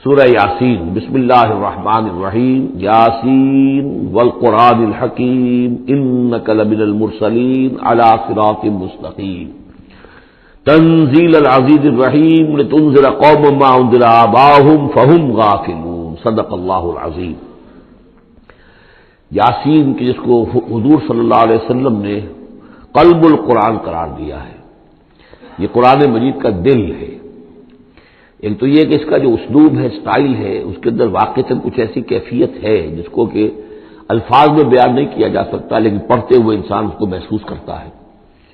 سورہ یاسین بسم اللہ الرحمن الرحیم یاسین والقرآن الحکیم انک لمن المرسلین علی صراط مستقیم تنزیل العزیز الرحیم لتنذر قوما ما انذر آباؤہم فہم غافلون صدق اللہ العظیم۔ یاسین کی جس کو حضور صلی اللہ علیہ وسلم نے قلب القرآن قرار دیا ہے، یہ قرآن مجید کا دل ہے۔ ایک تو یہ کہ اس کا جو اسلوب ہے، سٹائل ہے، اس کے اندر واقعتاً کچھ ایسی کیفیت ہے جس کو کہ الفاظ میں بیان نہیں کیا جا سکتا، لیکن پڑھتے ہوئے انسان اس کو محسوس کرتا ہے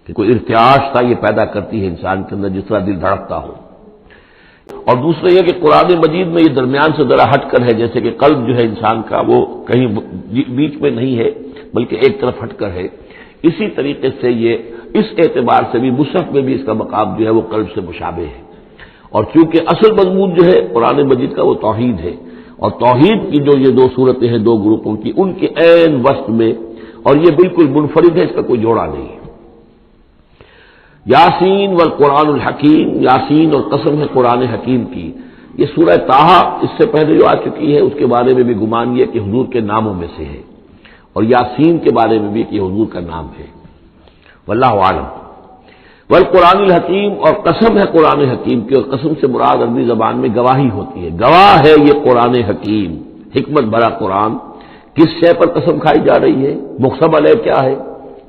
کہ کوئی ارتعاش تھا یہ پیدا کرتی ہے انسان کے اندر، جس طرح دل دھڑکتا ہو۔ اور دوسرا یہ کہ قرآن مجید میں یہ درمیان سے ذرا ہٹ کر ہے، جیسے کہ قلب جو ہے انسان کا وہ کہیں بیچ میں نہیں ہے بلکہ ایک طرف ہٹ کر ہے، اسی طریقے سے یہ اس اعتبار سے بھی مصحف میں بھی اس کا مقام جو ہے وہ قلب سے مشابہ ہے۔ اور چونکہ اصل مضمون جو ہے قرآن مجید کا وہ توحید ہے، اور توحید کی جو یہ دو صورتیں ہیں دو گروپوں کی، ان کے عین وسط میں، اور یہ بالکل منفرد ہے، اس کا کوئی جوڑا نہیں ہے۔ یاسین والقرآن الحکیم، یاسین اور قسم ہے قرآن حکیم کی۔ یہ سورہ طٰہٰ اس سے پہلے جو آ چکی ہے، اس کے بارے میں بھی گمان یہ کہ حضور کے ناموں میں سے ہے، اور یاسین کے بارے میں بھی کہ حضور کا نام ہے۔ واللہ اعلم۔ والقرآن الحکیم، اور قسم ہے قرآن حکیم کی، اور قسم سے مراد عربی زبان میں گواہی ہوتی ہے، گواہ ہے یہ قرآن حکیم، حکمت بھرا قرآن۔ کس شے پر قسم کھائی جا رہی ہے؟ مقسم علیہ کیا ہے،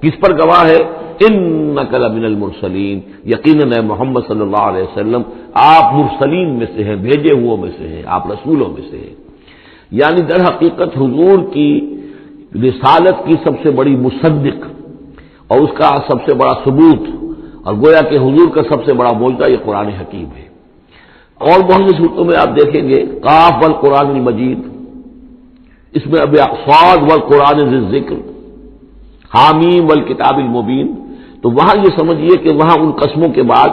کس پر گواہ ہے؟ انک لمن المرسلین، یقیناً اے محمد صلی اللہ علیہ وسلم آپ مرسلین میں سے ہیں، بھیجے ہوئوں میں سے ہیں، آپ رسولوں میں سے ہیں۔ یعنی در حقیقت حضور کی رسالت کی سب سے بڑی مصدق اور اس کا سب سے بڑا ثبوت، اور گویا کہ حضور کا سب سے بڑا معجزہ یہ قرآن حکیم ہے۔ اور بہت سی صورتوں میں آپ دیکھیں گے قاف والقرآن المجید، اس میں اب صاد والقرآن ذی الذکر، حامیم والکتاب المبین، تو وہاں یہ سمجھیے کہ وہاں ان قسموں کے بعد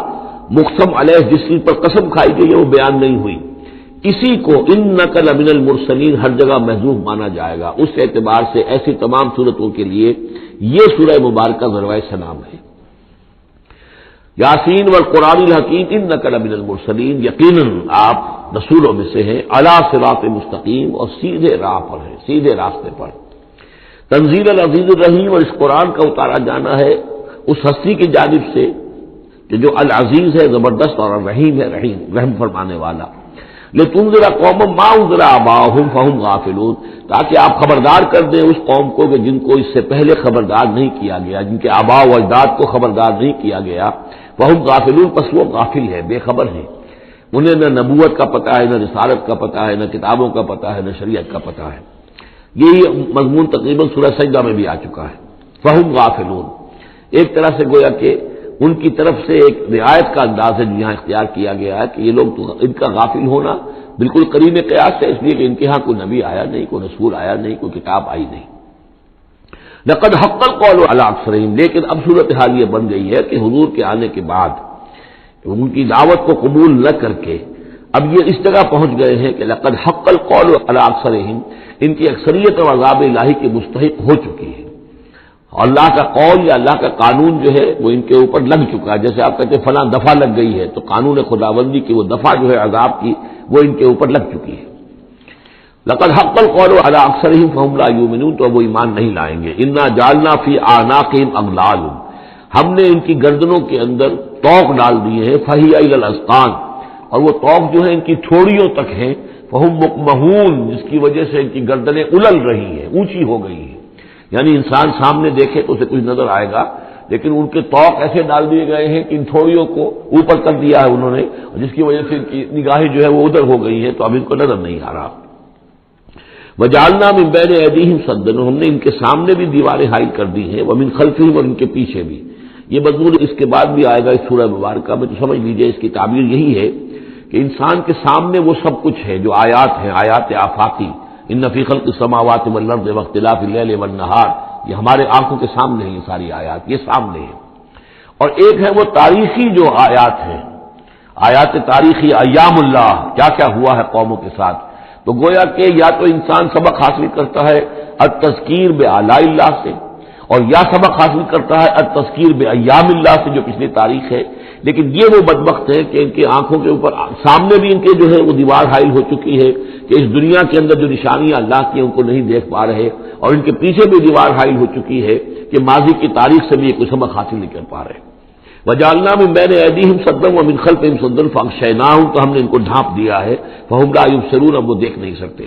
مقسم علیہ جس چیز پر قسم کھائی گئی ہے وہ بیان نہیں ہوئی، اسی کو انک لمن المرسلین ہر جگہ محذوف مانا جائے گا۔ اس اعتبار سے ایسی تمام صورتوں کے لیے یہ سورہ مبارکہ ذروۂ سلام ہے۔ یاسین والقرآن الحکیم انک لمن المرسلین، یقیناً آپ رسولوں میں سے ہیں، علی صراط مستقیم، اور سیدھے راہ پر ہیں، سیدھے راستے پر۔ تنزیل العزیز الرحیم، اور اس قرآن کا اتارا جانا ہے اس ہستی کی جانب سے کہ جو العزیز ہے، زبردست، اور الرحیم ہے، رحم فرمانے والا۔ لتنذر قوما ما انذر آباؤہم فہم غافلون، تاکہ آپ خبردار کر دیں اس قوم کو کہ جن کو اس سے پہلے خبردار نہیں کیا گیا، جن کے آباء و اجداد کو خبردار نہیں کیا گیا، فہم غافلون، پس وہ غافل ہے، بے خبر ہیں، انہیں نہ نبوت کا پتہ ہے، نہ رسالت کا پتہ ہے، نہ کتابوں کا پتہ ہے، نہ شریعت کا پتہ ہے۔ یہی مضمون تقریباً سورہ سجدہ میں بھی آ چکا ہے، فہم غافلون۔ ایک طرح سے گویا کہ ان کی طرف سے ایک رعایت کا انداز ہے جو یہاں اختیار کیا گیا ہے کہ یہ لوگ تو ان کا غافل ہونا بالکل قریب قیاس ہے، اس لیے کہ ان کے ہاں کوئی نبی آیا نہیں، کوئی رسول آیا نہیں، کوئی کتاب آئی نہیں۔ لقد حق القول علی اکثرہم، لیکن اب صورتحال یہ بن گئی ہے کہ حضور کے آنے کے بعد ان کی دعوت کو قبول نہ کر کے اب یہ اس جگہ پہنچ گئے ہیں کہ لقد حق القول علی اکثرہم، ان کی اکثریت اور عذاب الہی کے مستحق ہو چکی ہے، اللہ کا قول یا اللہ کا قانون جو ہے وہ ان کے اوپر لگ چکا ہے۔ جیسے آپ کہتے ہیں فلاں دفعہ لگ گئی ہے، تو قانون خداوندی کی وہ دفعہ جو ہے عذاب کی وہ ان کے اوپر لگ چکی ہے۔ لقد حق القول علی اکثرہم فہم لا یؤمنون، تو وہ ایمان نہیں لائیں گے۔ انا جعلنا فی اعناقہم اغلال، ہم نے ان کی گردنوں کے اندر طوق ڈال دیے ہیں، فہی الی الاذقان، اور وہ طوق جو ہے ان کی ٹھوڑیوں تک ہیں، فہم مقمحون، جس کی وجہ سے ان کی گردنیں الل رہی ہیں، اونچی ہو گئی ہیں۔ یعنی انسان سامنے دیکھے تو اسے کچھ نظر آئے گا، لیکن ان کے طوق ایسے ڈال دیے گئے ہیں کہ ان تھوڑیوں کو اوپر کر دیا ہے انہوں نے، جس کی وجہ سے ان کی نگاہیں جو ہے وہ ادھر ہو گئی ہیں، تو اب ان کو نظر نہیں آ رہا۔ وجعلنا من بین ایدیہم سدا، ہم نے ان کے سامنے بھی دیواریں حائل کر دی ہیں، ومن خلفہم، اور ان کے پیچھے بھی۔ یہ مضمون اس کے بعد بھی آئے گا اس سورہ مبارکہ میں، تو سمجھ لیجئے اس کی تعبیر یہی ہے کہ انسان کے سامنے وہ سب کچھ ہے جو آیات ہیں، آیات آفاقی، ان فی خلق السماوات والارض واختلاف اللیل والنہار، یہ ہمارے آنکھوں کے سامنے ہیں، یہ ساری آیات یہ سامنے ہیں۔ اور ایک ہے وہ تاریخی جو آیات ہیں، آیات تاریخی، ایام اللہ، کیا کیا ہوا ہے قوموں کے ساتھ، تو گویا کہ یا تو انسان سبق حاصل کرتا ہے التذکیر بآلاء اللہ سے، اور یا سبق حاصل کرتا ہے التذکیر بایام اللہ سے جو پچھلی تاریخ ہے. لیکن یہ وہ بدبخت ہے کہ ان کی آنکھوں کے اوپر سامنے بھی ان کے جو ہے وہ دیوار حائل ہو چکی ہے کہ اس دنیا کے اندر جو نشانیاں اللہ کی ان کو نہیں دیکھ پا رہے, اور ان کے پیچھے بھی دیوار حائل ہو چکی ہے کہ ماضی کی تاریخ سے بھی یہ کوئی سبق حاصل نہیں کر پا رہے. وجعلنا من بین ایدیہم سدا ومن خلفہم سدا فاغشیناہم, تو ہم نے ان کو ڈھانپ دیا ہے, فہم لا یبصرون, اب وہ دیکھ نہیں سکتے.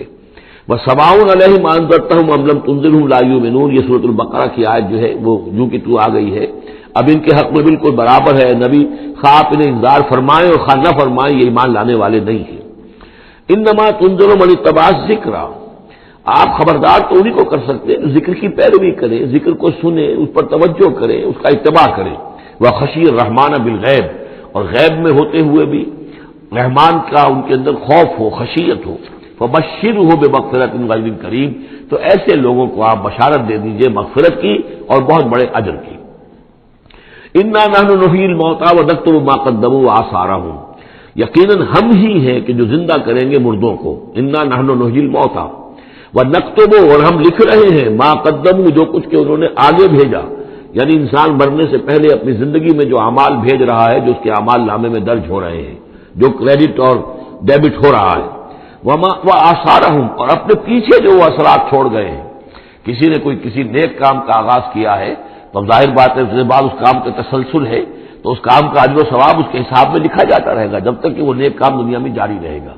وسواء علیہم انذرتہم ام لم تنذرہم لا یؤمنون, یہ سورۃ البقرہ کی آیت جو ہے وہ یوں کہ تو آ گئی ہے. اب ان کے حق میں بالکل برابر ہے نبی, خواہ آپ انہیں انذار فرمائیں اور خواہ نہ فرمائیں, یہ ایمان لانے والے نہیں ہیں. انما تنذر من اتبع الذکر, آپ خبردار تو انہیں کو کر سکتے ہیں ذکر کی پیروی کریں, ذکر کو سنیں, اس پر توجہ کریں, اس کا اتباع کریں. وخشی الرحمن بالغیب, اور غیب میں ہوتے ہوئے بھی رحمان کا ان کے اندر خوف ہو, خشیت ہو. فبشرہ بمغفرۃ غیر کریم, تو ایسے لوگوں کو آپ بشارت دے دیجئے مغفرت کی اور بہت بڑے اجر کی. انا نحن نحیی الموتى ونکتب ما قدموا وآثارهم, یقیناً ہم ہی ہیں کہ جو زندہ کریں گے مردوں کو. انا نحن نحیی الموتى ونکتب, اور ہم لکھ رہے ہیں ما قدموا, جو کچھ کہ انہوں نے آگے بھیجا, یعنی انسان مرنے سے پہلے اپنی زندگی میں جو اعمال بھیج رہا ہے, جو اس کے اعمال نامے میں درج ہو رہے ہیں, جو کریڈٹ اور ڈیبٹ ہو رہا ہے. وآثارهم, اور اپنے پیچھے جو وہ اثرات چھوڑ گئے ہیں. کسی نے کوئی کسی نیک کام کا آغاز کیا ہے تو ظاہر بات ہے اس کے بعد اس کام کا تسلسل ہے, تو اس کام کا اجر و ثواب اس کے حساب میں لکھا جاتا رہے گا جب تک کہ وہ نیک کام دنیا میں جاری رہے گا.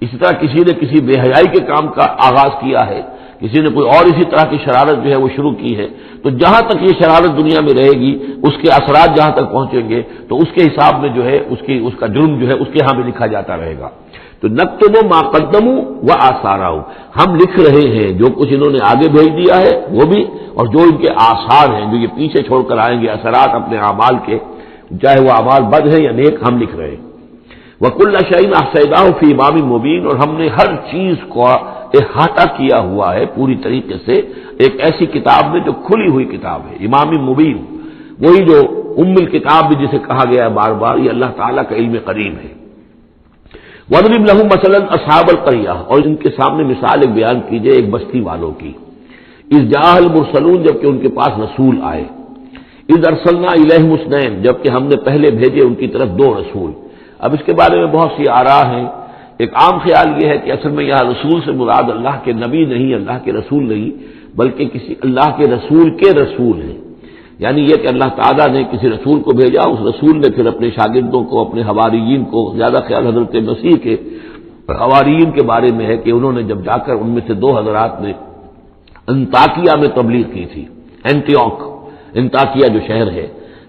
اسی طرح کسی نے کسی بے حیائی کے کام کا آغاز کیا ہے, کسی نے کوئی اور اسی طرح کی شرارت جو ہے وہ شروع کی ہے, تو جہاں تک یہ شرارت دنیا میں رہے گی اس کے اثرات جہاں تک پہنچیں گے تو اس کے حساب میں جو ہے اس کا جرم جو ہے اس کے ہاں بھی لکھا جاتا رہے گا. تو نکتب ما قدموا وآثارهم, ہم لکھ رہے ہیں جو کچھ انہوں نے آگے بھیج دیا ہے وہ بھی, اور جو ان کے آثار ہیں جو یہ پیچھے چھوڑ کر آئیں گے اثرات اپنے اعمال کے, چاہے وہ اعمال بد ہیں یا نیک, ہم لکھ رہے ہیں. وَكُلَّ شَيْءٍ أَحْصَيْنَاهُ فِي إِمَامٍ مُبِينٍ, اور ہم نے ہر چیز کو احاطہ کیا ہوا ہے پوری طریقے سے ایک ایسی کتاب میں جو کھلی ہوئی کتاب ہے. امام مبین, وہی جو ام الکتاب بھی جسے کہا گیا ہے بار بار, یہ اللہ تعالیٰ کا علم قدیم ہے. وَاضْرِبْ لَهُم مَثَلًا أَصْحَابَ الْقَرْيَةِ, اور ان کے سامنے مثال ایک بیان کیجئے ایک بستی والوں کی. اِذْ جَاءَ الْمُرْسَلُونَ, جبکہ ان کے پاس رسول آئے. اِذْ أَرْسَلْنَا إِلَيْهِمُ اثْنَيْنِ, جبکہ ہم نے پہلے بھیجے ان کی طرف دو رسول. اب اس کے بارے میں بہت سی آراء ہیں. ایک عام خیال یہ ہے کہ اصل میں یہاں رسول سے مراد اللہ کے نبی نہیں, اللہ کے رسول نہیں, بلکہ کسی اللہ کے رسول ہیں. یعنی یہ کہ اللہ تعالیٰ نے کسی رسول کو بھیجا, اس رسول نے پھر اپنے شاگردوں کو, اپنے حواریین کو, زیادہ خیال حضرت مسیح کے حواریین کے بارے میں ہے کہ انہوں نے جب جا کر ان میں سے دو حضرات نے انطاکیہ میں تبلیغ کی تھی. اینٹیوک, انطاکیہ جو شہر ہے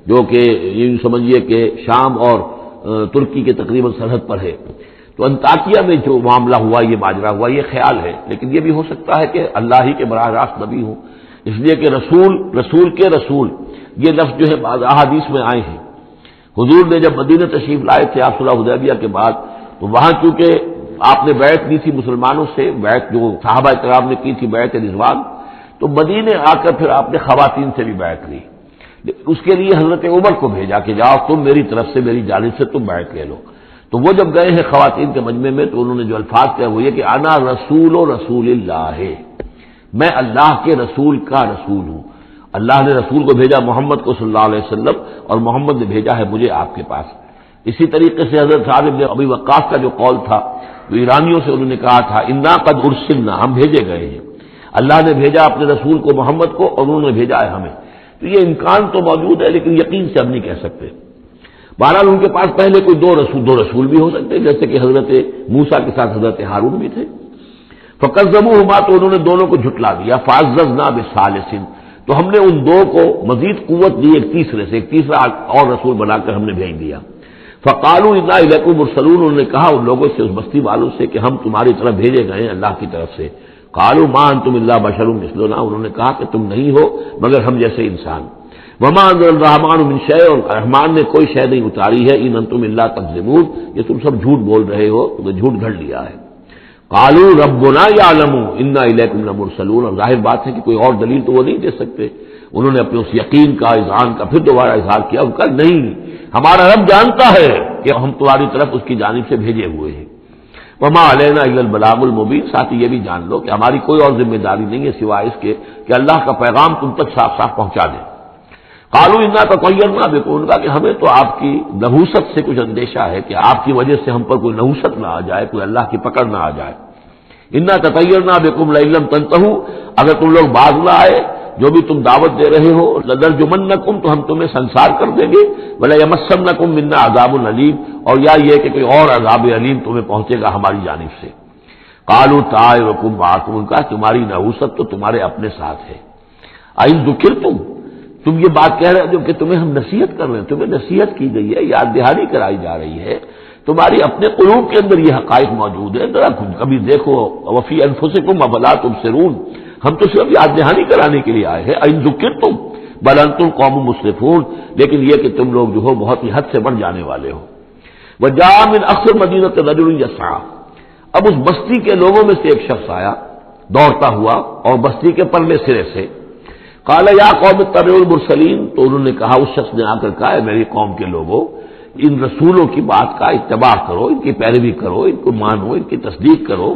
جو کہ یہ سمجھیے کہ شام اور ترکی کے تقریباً سرحد پر ہے, تو انطاکیہ میں جو معاملہ ہوا, یہ ماجرا ہوا, یہ خیال ہے. لیکن یہ بھی ہو سکتا ہے کہ اللہ ہی کے براہ راست نبی ہوں, اس لیے کہ رسول کے رسول یہ لفظ جو ہے بعض احادیث میں آئے ہیں. حضور نے جب مدینہ تشریف لائے تھے آپ صلح حدیبیہ کے بعد, تو وہاں چونکہ آپ نے بیعت لی تھی مسلمانوں سے, بیعت جو صحابہ کرام نے کی تھی بیعت رضوان, تو مدینے آ کر پھر آپ نے خواتین سے بھی بیعت لی. اس کے لیے حضرت عمر کو بھیجا کہ جاؤ تم میری طرف سے, میری جانب سے تم بیعت لے لو. تو وہ جب گئے ہیں خواتین کے مجمع میں, تو انہوں نے جو الفاظ کہے وہ یہ کہ انا رسول و رسول اللہ, میں اللہ کے رسول کا رسول ہوں. اللہ نے رسول کو بھیجا محمد کو صلی اللہ علیہ وسلم, اور محمد نے بھیجا ہے مجھے آپ کے پاس. اسی طریقے سے حضرت سعد بن ابی وقاص کا جو قول تھا, تو ایرانیوں سے انہوں نے کہا تھا انا قد ارسلنا, ہم بھیجے گئے ہیں. اللہ نے بھیجا اپنے رسول کو محمد کو, اور انہوں نے بھیجا ہے ہمیں. تو یہ امکان تو موجود ہے, لیکن یقین سے ہم نہیں کہہ سکتے. بہرحال ان کے پاس پہلے کوئی دو رسول بھی ہو سکتے, جیسے کہ حضرت موسیٰ کے ساتھ حضرت ہارون بھی تھے. فکذبوہما, تو انہوں نے دونوں کو جھٹلا دیا. فعززنا بثالث, تو ہم نے ان دو کو مزید قوت دی ایک تیسرے سے, ایک تیسرا اور رسول بنا کر ہم نے بھیج دیا. فقالوا انا الیکم مرسلون, انہوں نے کہا ان لوگوں سے, اس بستی والوں سے, کہ ہم تمہاری طرف بھیجے گئے ہیں اللہ کی طرف سے. قالوا ما انتم الا بشر مثلنا, انہوں نے کہا کہ تم نہیں ہو مگر ہم جیسے انسان. وما انزل الرحمن من شیء, اور رحمان نے کوئی شے نہیں اتاری ہے. ان انتم الا تکذبون, یہ تم سب جھوٹ بول رہے ہو, تم نے جھوٹ گھڑ لیا ہے. قالوا ربنا يعلم انا الیکم لمرسلون, اور ظاہر بات ہے کہ کوئی اور دلیل تو وہ نہیں دے سکتے. انہوں نے اپنے اس یقین کا, اذعان کا پھر دوبارہ اظہار کیا. ان کا نہیں, ہمارا رب جانتا ہے کہ ہم تمہاری طرف اس کی جانب سے بھیجے ہوئے ہیں. وما علینا الا البلاغ المبین، ساتھ ہی یہ بھی جان لو کہ ہماری کوئی اور ذمہ داری نہیں ہے سوائے اس کے کہ اللہ کا پیغام تم تک صاف صاف پہنچا دیں۔ قالوا انا تطیرنا بکم، ان کا کہ ہمیں تو آپ کی نحوست سے کچھ اندیشہ ہے کہ آپ کی وجہ سے ہم پر کوئی نحوست نہ آ جائے، کوئی اللہ کی پکڑ نہ آ جائے۔ انا تطیرنا بکم لئن لم تنتہوا، اگر تم لوگ باز نہ آئے جو بھی تم دعوت دے رہے ہو، لنرجمنکم، تو ہم تمہیں سنسار کر دیں گے، ولیمسنکم منا عذاب علیم، اور یا یہ کہ کوئی اور عذاب علیم تمہیں پہنچے گا ہماری جانب سے۔ قالوا طائرکم معکم، ان کا تمہاری نحوست تو تمہارے اپنے ساتھ ہے۔ ان ذکرتم، تم یہ بات کہہ رہے ہو کہ تمہیں ہم نصیحت کر رہے ہیں، تمہیں نصیحت کی گئی ہے، یاد دہانی کرائی جا رہی ہے، تمہاری اپنے قلوب کے اندر یہ حقائق موجود ہے، ذرا کبھی دیکھو، وفی انفسکم افلا تبصرون، ہم تو صرف یاد دہانی کرانے کے لیے آئے ہیں۔ ان ذکرتم بل انتم قوم مسرفون، لیکن یہ کہ تم لوگ جو ہو بہت ہی حد سے بڑھ جانے والے ہو۔ وجاء من اقصى المدینۃ رجل یسعى، اب اس بستی کے لوگوں میں سے ایک شخص آیا دوڑتا ہوا، اور بستی کے پرلے سرے سے۔ قال یا قوم اتبعوا المرسلین، تو انہوں نے کہا، اس شخص نے آ کر کہا، میری قوم کے لوگوں، ان رسولوں کی بات کا اتباع کرو، ان کی پیروی کرو، ان کو مانو، ان کی تصدیق کرو۔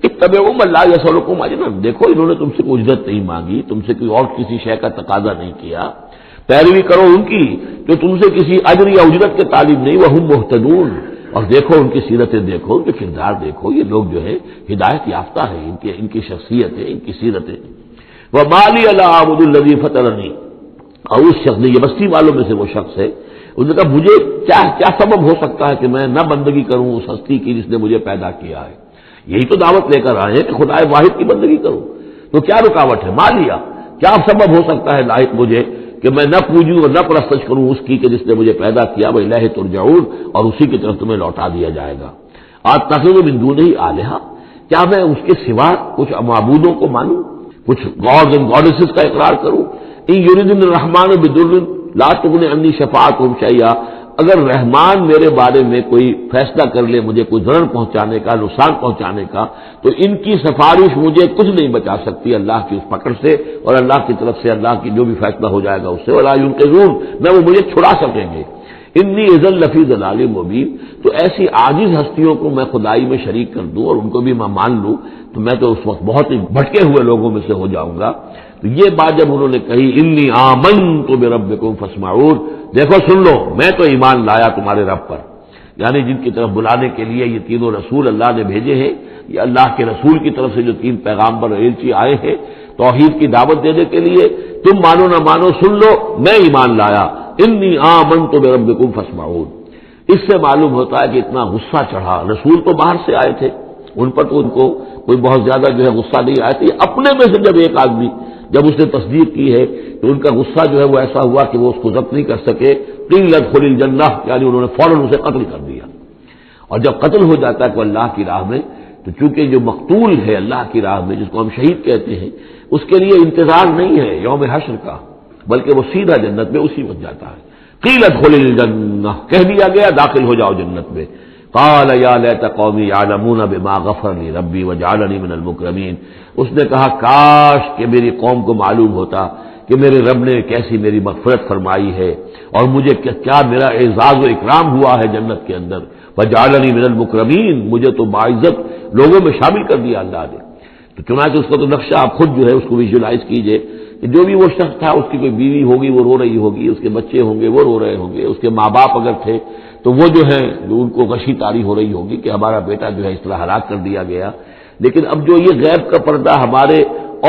اتبعوا من لا يسألكم اجرا، دیکھو انہوں نے تم سے کوئی اجرت نہیں مانگی، تم سے کوئی اور کسی شے کا تقاضا نہیں کیا، پیروی کرو ان کی جو تم سے کسی اجر یا اجرت کے طالب نہیں، وہم مہتدون، اور دیکھو ان کی سیرتیں، دیکھو ان کے کردار، دیکھو یہ لوگ جو ہے ہدایت یافتہ ہیں، ان کی شخصیت ہے، ان کی سیرتیں۔ وما لی الا اعبد الذی فطرنی، اور اس شخص نے، یہ بستی والوں میں سے وہ شخص ہے، انہوں نے کہا مجھے کیا سبب ہو سکتا ہے کہ میں نہ بندگی کروں اس ہستی کی جس نے مجھے پیدا کیا ہے، یہی تو دعوت لے کر آئے ہیں کہ خدا واحد کی بندگی کروں، تو کیا رکاوٹ ہے؟ مالیا، کیا سبب ہو سکتا ہے لائق مجھے کہ میں نہ پوجوں اور نہ پرستش کروں اس کی کہ جس نے مجھے پیدا کیا، وإلیہ ترجعون، اور اسی کی طرف تمہیں لوٹا دیا جائے گا۔ اتخذ من دونہ آلہہ، کیا میں اس کے سوا کچھ معبودوں کو مانوں، کچھ گاڈز اینڈ گاڈیسز کا اقرار کروں؟ ان یریدن الرحمن بضر لا تغن عنی شفاعتهم شیئا، اگر رحمان میرے بارے میں کوئی فیصلہ کر لے مجھے کوئی ضرر پہنچانے کا، نقصان پہنچانے کا، تو ان کی سفارش مجھے کچھ نہیں بچا سکتی اللہ کی اس پکڑ سے، اور اللہ کی طرف سے اللہ کی جو بھی فیصلہ ہو جائے گا اس سے، ولا ينقذون، نہ وہ مجھے چھڑا سکیں گے۔ انی اذا لفی ضلال مبین، تو ایسی عاجز ہستیوں کو میں خدائی میں شریک کر دوں اور ان کو بھی میں مان لوں تو میں تو اس وقت بہت ہی بھٹکے ہوئے لوگوں میں سے ہو جاؤں گا۔ تو یہ بات جب انہوں نے کہی، انی آمنت بربکم فاسمعون، دیکھو سن لو، میں تو ایمان لایا تمہارے رب پر، یعنی جن کی طرف بلانے کے لیے یہ تینوں رسول اللہ نے بھیجے ہیں، یہ اللہ کے رسول کی طرف سے جو تین پیغامبر ایلچی آئے ہیں توحید کی دعوت دینے کے لیے، تم مانو نہ مانو سن لو، میں ایمان لایا، انی آمنت بربکم فاسمعون۔ اس سے معلوم ہوتا ہے کہ اتنا غصہ چڑھا، رسول تو باہر سے آئے تھے، ان پر تو ان کو کوئی بہت زیادہ جو ہے غصہ نہیں آیا تھا، اپنے میں سے جب ایک آدمی جب اس نے تصدیق کی ہے تو ان کا غصہ جو ہے وہ ایسا ہوا کہ وہ اس کو ضبط نہیں کر سکے، قیل ادخل الجنہ، یعنی انہوں نے فوراً اسے قتل کر دیا۔ اور جب قتل ہو جاتا ہے کوئی اللہ کی راہ میں، تو چونکہ جو مقتول ہے اللہ کی راہ میں، جس کو ہم شہید کہتے ہیں، اس کے لیے انتظار نہیں ہے یوم حشر کا، بلکہ وہ سیدھا جنت میں اسی وقت جاتا ہے۔ قیل ادخل الجنہ، کہہ دیا گیا داخل ہو جاؤ جنت میں۔ قال یا لیت قومی یعلمون بما غفر لی ربی وجعلنی من المکرمین، اس نے کہا کاش کہ میری قوم کو معلوم ہوتا کہ میرے رب نے کیسی میری مغفرت فرمائی ہے اور مجھے کیا میرا اعزاز و اکرام ہوا ہے جنت کے اندر، وجعلنی من المکرمین، مجھے تو باعزت لوگوں میں شامل کر دیا اللہ نے۔ تو چنانچہ اس کا تو نقشہ آپ خود جو ہے اس کو ویژولائز کیجئے کہ جو بھی وہ شخص تھا، اس کی کوئی بیوی ہوگی وہ رو رہی ہوگی، اس کے بچے ہوں گے وہ رو رہے ہوں گے، اس کے ماں باپ اگر تھے تو وہ جو ہے ان کو غشی طاری ہو رہی ہوگی کہ ہمارا بیٹا جو ہے اس طرح ہلاک کر دیا گیا۔ لیکن اب جو یہ غیب کا پردہ ہمارے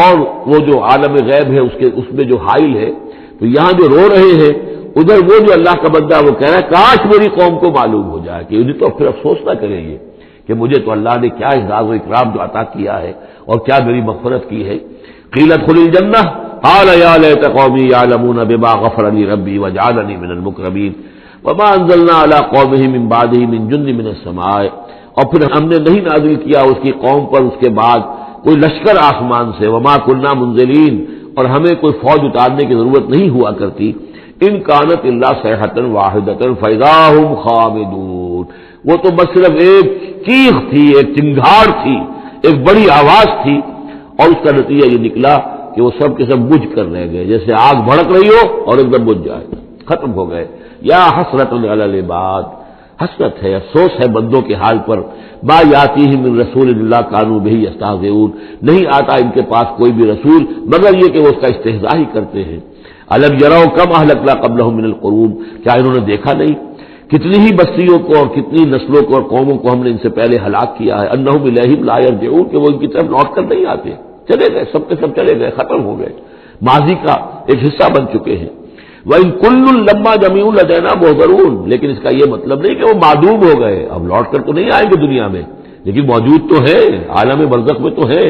اور وہ جو عالم غیب ہے اس میں جو حائل ہے، تو یہاں جو رو رہے ہیں ادھر وہ جو اللہ کا بندہ وہ کہہ رہا ہے کاش میری قوم کو معلوم ہو جائے، کہ انہیں تو پھر افسوس نہ کریں گے کہ مجھے تو اللہ نے کیا اعزاز و اکرام جو عطا کیا ہے اور کیا میری مغفرت کی ہے۔ قیل ادخل الجنہ قال یا لیت قومی یعلمون بما غفر لی ربی وجعلنی من المکرمین وما انزلنا علی قومہ من بعدہ من جند من السماء، اور پھر ہم نے نہیں نازل کیا اس کی قوم پر اس کے بعد کوئی لشکر آسمان سے، وما کنا منزلین، اور ہمیں کوئی فوج اتارنے کی ضرورت نہیں ہوا کرتی، ان کانت الا صیحۃ واحدۃ فاذا هم خامدون، وہ تو بس صرف ایک چیخ تھی، ایک چنگھاڑ تھی، ایک بڑی آواز تھی، اور اس کا نتیجہ یہ نکلا کہ وہ سب کے سب بجھ کر رہ گئے، جیسے آگ بھڑک رہی ہو اور ایک دم بجھ جائے، ختم ہو گئے۔ یا حسرۃ علی العباد، حسرت ہے، افسوس ہے بندوں کے حال پر، ما یاتیہم من رسول اللہ کانوا بہ یستہزئون، نہیں آتا ان کے پاس کوئی بھی رسول مگر یہ کہ وہ اس کا استہزاء ہی کرتے ہیں۔ الم یروا کم اہلکنا قبلہم من القرون، کیا انہوں نے دیکھا نہیں کتنی ہی بستیوں کو اور کتنی نسلوں کو اور قوموں کو ہم نے ان سے پہلے ہلاک کیا ہے، انہم الیہم لا یرجعون، کہ وہ ان کی طرف لوٹ کر نہیں آتے، چلے گئے، سب کے سب چلے گئے، ختم ہو گئے، ماضی کا ایک حصہ بن چکے ہیں۔ وَإِن كُلٌّ لَمَّا جَمِيعٌ لَدَيْنَا مُحْضَرُونَ، لیکن اس کا یہ مطلب نہیں کہ وہ معدوم ہو گئے، اب لوٹ کر تو نہیں آئیں گے دنیا میں، لیکن موجود تو ہے، عالم برزخ میں تو ہے،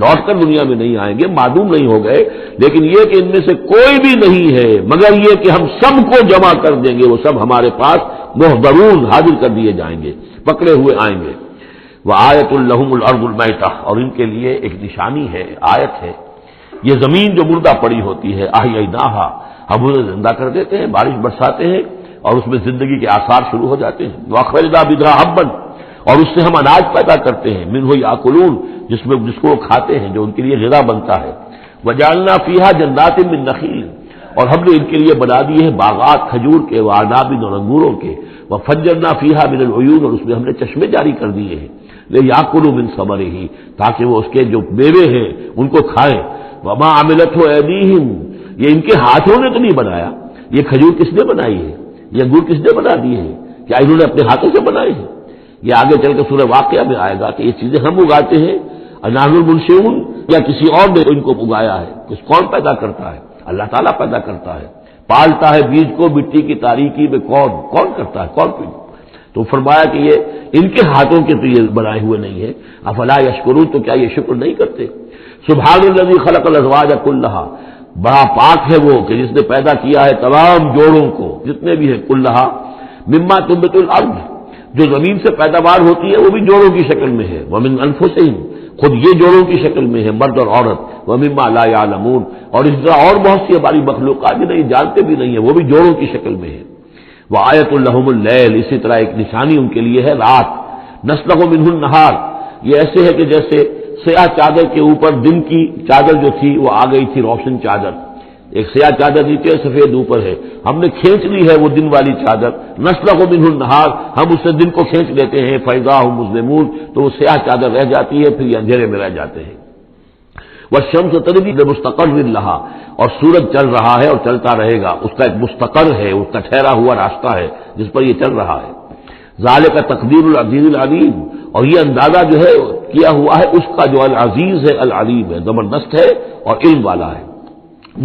لوٹ کر دنیا میں نہیں آئیں گے، معدوم نہیں ہو گئے، لیکن یہ کہ ان میں سے کوئی بھی نہیں ہے مگر یہ کہ ہم سب کو جمع کر دیں گے، وہ سب ہمارے پاس محضرون حاضر کر دیے جائیں گے، پکڑے ہوئے آئیں گے۔ وَآیَةٌ لَهُمُ الْأَرْضُ الْمَيْتَةُ، اور ان کے لیے ایک نشانی ہے، آیت ہے، یہ زمین جو مردہ پڑی ہوتی ہے، أَحْيَيْنَاهَا، ہم انہیں زندہ کر دیتے ہیں، بارش برساتے ہیں اور اس میں زندگی کے آثار شروع ہو جاتے ہیں۔ وَأَخْرَجْنَا بِهَا حَبًّا، اور اس سے ہم اناج پیدا کرتے ہیں، مِنْهُ يَأْكُلُونَ، جس کو وہ کھاتے ہیں، جو ان کے لیے غذا بنتا ہے۔ وَجَعَلْنَا فِيهَا جَنَّاتٍ مِّن نَخِيلٍ، اور ہم نے ان کے لیے بنا دیے ہیں باغات کھجور کے، وَأَعْنَابٍ، اور انگوروں کے، وَفَجَّرْنَا فِيهَا مِنَ الْعُيُونِ، اور اس میں ہم نے چشمے جاری کر دیے ہیں، لِيَأْكُلُوا مِن ثَمَرِهِ، تاکہ وہ اس کے جو میوے ہیں ان کو کھائیں۔ وَمَا عَمِلَتْهُ أَيْدِيهِمْ، یہ ان کے ہاتھوں نے تو نہیں بنایا، یہ کھجور کس نے بنائی ہے، یہ انگور کس نے بنا دیے ہیں، کیا انہوں نے اپنے ہاتھوں سے بنائے ہیں؟ یہ آگے چل کے سورہ واقعہ میں آئے گا کہ یہ چیزیں ہم اگاتے ہیں، نحن المنشئون، یا کسی اور نے ان کو اگایا ہے، کون پیدا کرتا ہے؟ اللہ تعالیٰ پیدا کرتا ہے، پالتا ہے بیج کو مٹی کی تاریکی میں، کون کرتا ہے، کون پیدا؟ تو فرمایا کہ یہ ان کے ہاتھوں کے تو یہ بنائے ہوئے نہیں ہے، افلا یشکرون، تو کیا یہ شکر نہیں کرتے؟ سبحان الذی خلق الازواج کلھا، بڑا پاک ہے وہ کہ جس نے پیدا کیا ہے تمام جوڑوں کو، جتنے بھی ہیں، کلھا مما تنبت الارض، جو زمین سے پیداوار ہوتی ہے وہ بھی جوڑوں کی شکل میں ہے، ومن انفسہم، خود یہ جوڑوں کی شکل میں ہے، مرد اور عورت، ومما لا یعلمون، اور اس طرح اور بہت سی ہماری مخلوقات بھی نہیں جانتے بھی نہیں ہیں، وہ بھی جوڑوں کی شکل میں ہے۔ وآیۃ لہم اللیل، اسی طرح ایک نشانی ان کے لیے ہے رات، نسلخ منہ النہار، یہ ایسے ہے کہ جیسے سیاہ چادر کے اوپر دن کی چادر جو تھی وہ آ گئی تھی روشن چادر، ایک سیاہ چادر نیچے سفید اوپر ہے، ہم نے کھینچ لی ہے وہ دن والی چادر، نسلخ منہ النہار، ہم اس سے دن کو کھینچ لیتے ہیں، فاذا ہم مظلمون، تو وہ سیاہ چادر رہ جاتی ہے، پھر یہ اندھیرے میں رہ جاتے ہیں۔ والشمس تجری لمستقر لہا، اور سورج چل رہا ہے اور چلتا رہے گا، اس کا ایک مستقر ہے، اس کا ٹھہرا ہوا راستہ ہے جس پر یہ چل رہا ہے۔ ذالک تقدیر العزیز العلیم، اور یہ اندازہ جو ہے کیا ہوا ہے اس کا جو العزیز ہے، العلیم ہے، زبردست ہے اور علم والا ہے۔